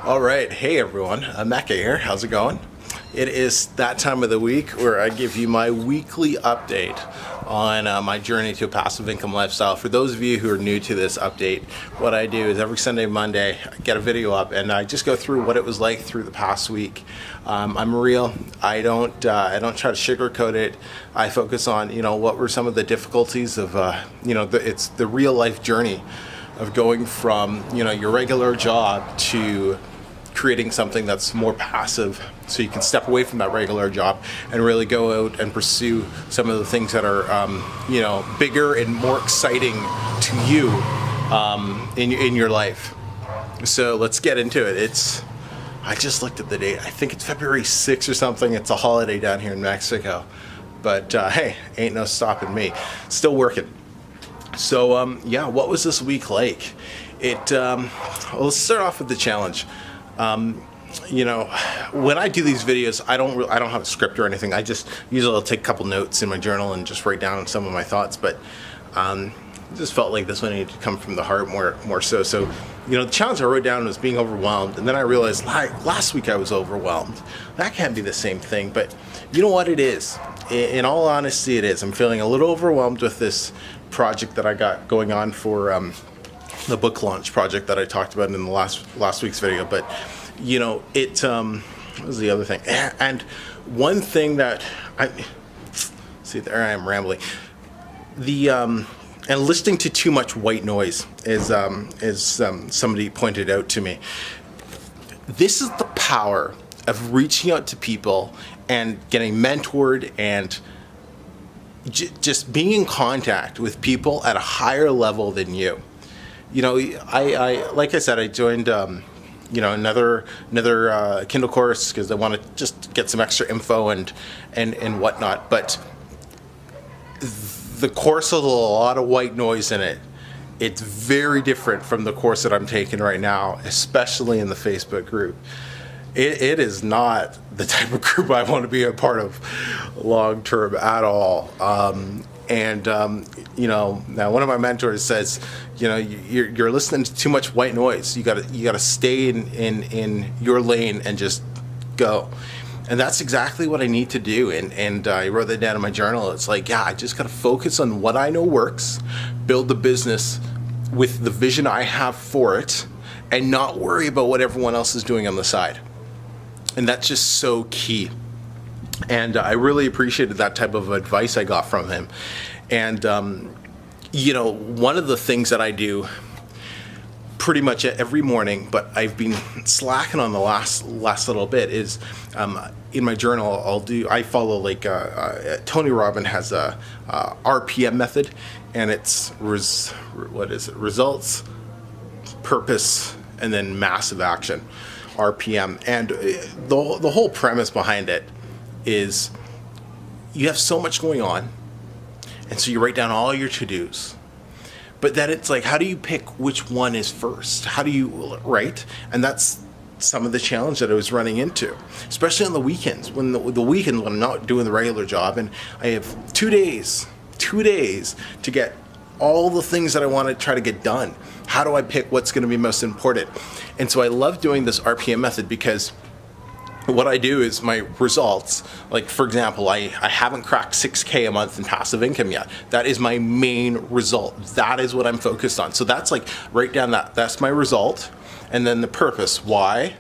All right, hey everyone, Mecca here. How's it going? It is that time of the week where I give you my weekly update on my journey to a passive income lifestyle. For those of you who are new to this update, what I do is every Sunday, Monday, I get a video up and I just go through what it was like through the past week. I'm real. I don't try to sugarcoat it. I focus on what were some of the difficulties of it's the real life journey of going from your regular job to creating something that's more passive, so you can step away from that regular job and really go out and pursue some of the things that are bigger and more exciting to you in your life. So let's get into it. I just looked at the date. I think it's February 6th or something. It's a holiday down here in Mexico, but hey, ain't no stopping me. Still working. So what was this week like? Let's start off with the challenge. When I do these videos, I don't have a script or anything. I just usually I'll take a couple notes in my journal and just write down some of my thoughts. But it just felt like this one needed to come from the heart more so. So, the challenge I wrote down was being overwhelmed, and then I realized last week I was overwhelmed. That can't be the same thing, but you know what it is. In all honesty, it is. I'm feeling a little overwhelmed with this project that I got going on for the book launch project that I talked about in the last week's video. But what was the other thing? And one thing that there I am rambling. And listening to too much white noise is somebody pointed out to me. This is the power of reaching out to people and getting mentored and just being in contact with people at a higher level than you. I like I said, I joined another Kindle course because I want to just get some extra info and whatnot. But the course has a lot of white noise in it. It's very different from the course that I'm taking right now, especially in the Facebook group. It is not the type of group I want to be a part of long term at all. Now one of my mentors says, you're listening to too much white noise. You gotta stay in your lane and just go. And that's exactly what I need to do. And I wrote that down in my journal. It's like, I just gotta focus on what I know works, build the business with the vision I have for it, and not worry about what everyone else is doing on the side. And that's just so key. And I really appreciated that type of advice I got from him. And, one of the things that I do pretty much every morning, but I've been slacking on the last little bit, is in my journal, I follow Tony Robbins has a RPM method, and it's results, purpose, and then massive action. RPM. And the whole premise behind it is you have so much going on, and so you write down all your to-dos, but then it's like, how do you pick which one is first? How do you, right? And that's some of the challenge that I was running into, especially on the weekends, when when I'm not doing the regular job, and I have 2 days to get all the things that I want to try to get done. How do I pick what's going to be most important? And so I love doing this RPM method, because what I do is my results, like for example, I haven't cracked 6K a month in passive income yet. That is my main result. That is what I'm focused on. So that's write down that's my result. And then the purpose. Why?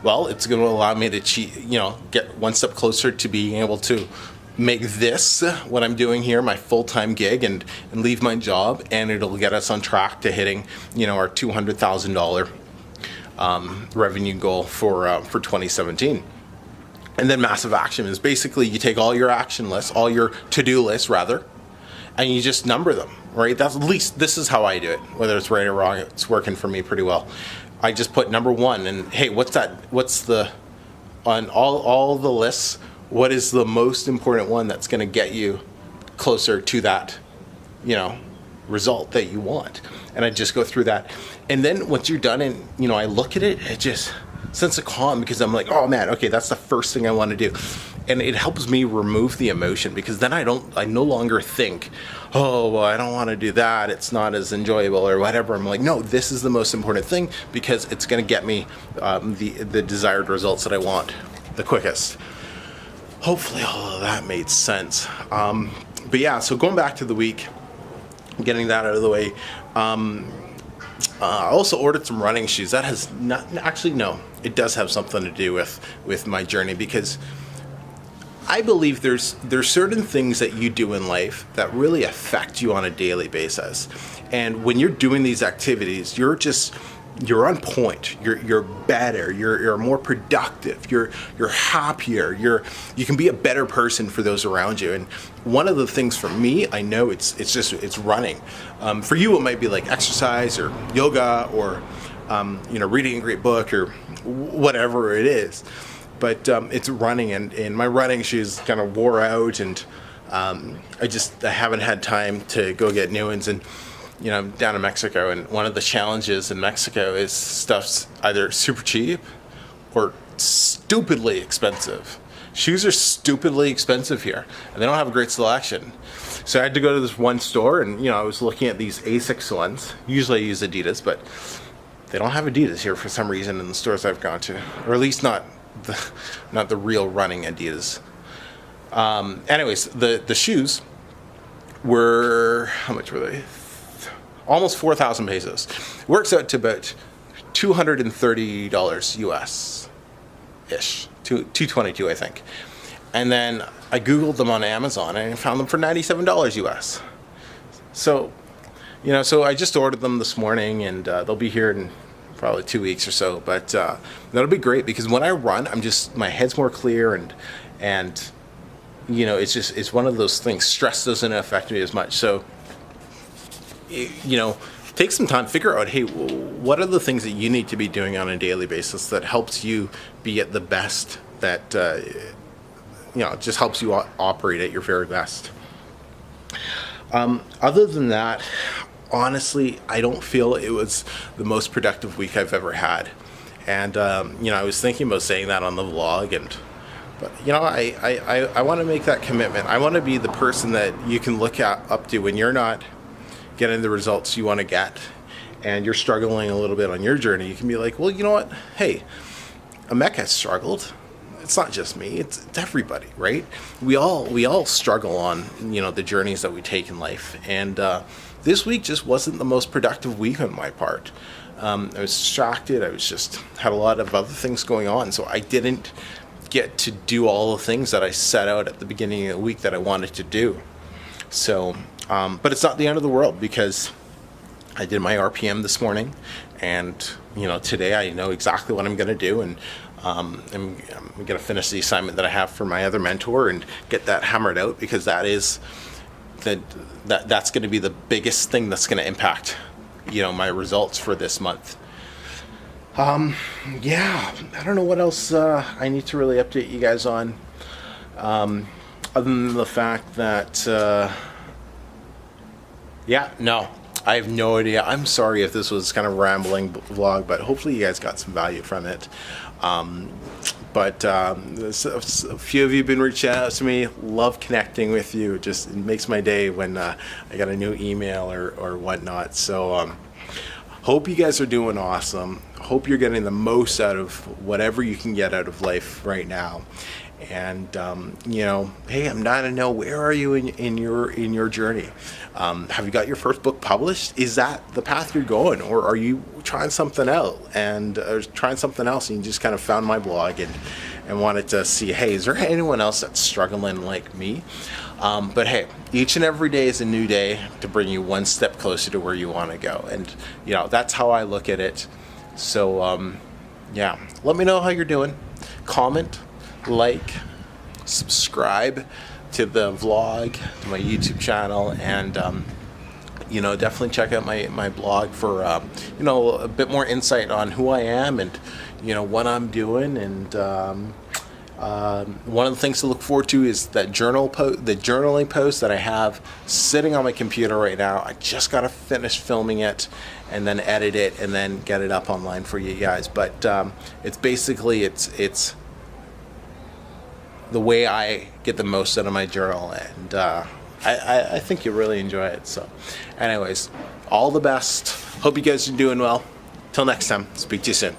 Well, it's going to allow me to get one step closer to being able to make this what I'm doing here my full-time gig and leave my job, and it'll get us on track to hitting our $200,000 revenue goal for 2017. And then massive action is basically you take all your action lists, all your to-do lists rather, and you just number them, right? That's, at least this is how I do it. Whether it's right or wrong, it's working for me pretty well. I just put number one, and hey, on all the lists, what is the most important one that's going to get you closer to that, result that you want? And I just go through that. And then once you're done and, I look at it, it just sense of calm, because I'm like, oh man, okay, that's the first thing I want to do. and it helps me remove the emotion, because then I no longer think, oh, well, I don't want to do that, it's not as enjoyable or whatever. I'm like, no, this is the most important thing, because it's going to get me the desired results that I want the quickest. Hopefully all of that made sense. But yeah, so going back to the week, getting that out of the way. I also ordered some running shoes. That has not, actually, no, it does have something to do with my journey, because I believe there's certain things that you do in life that really affect you on a daily basis. And when you're doing these activities, you're on point. You're better. You're more productive. You're happier. You can be a better person for those around you. And one of the things for me, I know it's running. For you, it might be like exercise or yoga or reading a great book or whatever it is. But it's running, and my running shoes kind of wore out, and I haven't had time to go get new ones. And I'm down in Mexico, and one of the challenges in Mexico is stuff's either super cheap or stupidly expensive. Shoes are stupidly expensive here, and they don't have a great selection. So I had to go to this one store, and I was looking at these Asics ones. Usually I use Adidas, but they don't have Adidas here for some reason in the stores I've gone to, or at least not the real running Adidas. Anyways, the shoes were, how much were they? Almost 4,000 pesos. Works out to about $230 US ish, 222 I think. And then I googled them on Amazon and I found them for $97 US. So I just ordered them this morning, and they'll be here in probably 2 weeks or so. But that'll be great, because when I run, my head's more clear, and it's one of those things. Stress doesn't affect me as much. So take some time, figure out, hey, what are the things that you need to be doing on a daily basis that helps you be at the best, that just helps you operate at your very best. Other than that, honestly, I don't feel it was the most productive week I've ever had. And I was thinking about saying that on the vlog, but I want to make that commitment. I want to be the person that you can look up to when you're not getting the results you want to get, and you're struggling a little bit on your journey. You can be like, well, you know what? Hey, Amek has struggled. It's not just me. It's everybody, right? We all struggle on the journeys that we take in life. And this week just wasn't the most productive week on my part. I was distracted. I was just had a lot of other things going on, so I didn't get to do all the things that I set out at the beginning of the week that I wanted to do. So, but it's not the end of the world, because I did my RPM this morning, and today I know exactly what I'm going to do, and I'm going to finish the assignment that I have for my other mentor and get that hammered out, because that's going to be the biggest thing that's going to impact my results for this month. Yeah, I don't know what else I need to really update you guys on, other than the fact that I have no idea. I'm sorry if this was kind of a rambling vlog, but hopefully you guys got some value from it. But a few of you have been reaching out to me. Love connecting with you. It makes my day when I got a new email or whatnot. So hope you guys are doing awesome. Hope you're getting the most out of whatever you can get out of life right now. And hey, I'm dying to know, where are you in your journey? Have you got your first book published? Is that the path you're going, or are you trying something else and you just kind of found my blog and wanted to see, hey, is there anyone else that's struggling like me? But hey, each and every day is a new day to bring you one step closer to where you want to go, and that's how I look at it. So yeah, let me know how you're doing. Comment, like, subscribe to the vlog, to my YouTube channel, and definitely check out my blog for a bit more insight on who I am and what I'm doing. And one of the things to look forward to is that the journaling post that I have sitting on my computer right now. I just got to finish filming it and then edit it and then get it up online for you guys. But it's basically it's the way I get the most out of my journal, and I think you'll really enjoy it. So anyways, all the best. Hope you guys are doing well. Till next time, speak to you soon.